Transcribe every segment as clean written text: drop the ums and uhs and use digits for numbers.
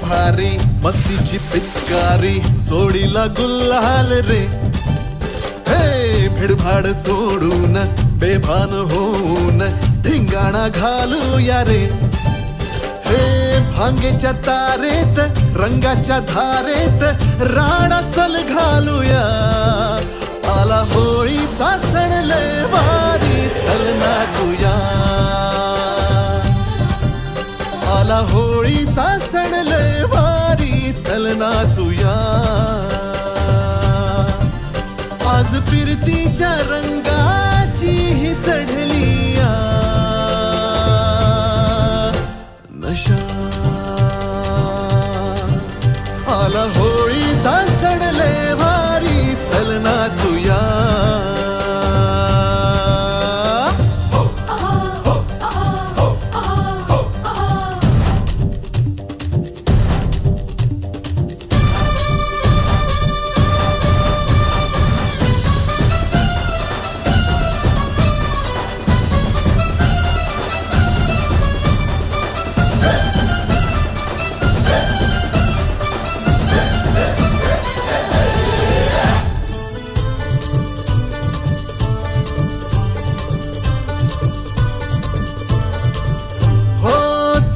भारी मस्तीची पिचकारी सोडीला गुल्हाल रे. हे भिडभाड सोडून बेभान होऊन धिंगाणा घालूया रे. हे भांगेच्या तारेत रंगाच्या धारेत राडा चल घालूया. आला होळीचा सण लय भारी चल नाचूया. आला होळीचा सण लय भारी चल नाचूया. आज फिरतीच्या रंगाची ही चढलिया नशा. आला होळीचा सण लय भारी चल नाचूया.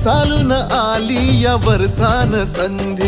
चालून आली या वर्षान संधी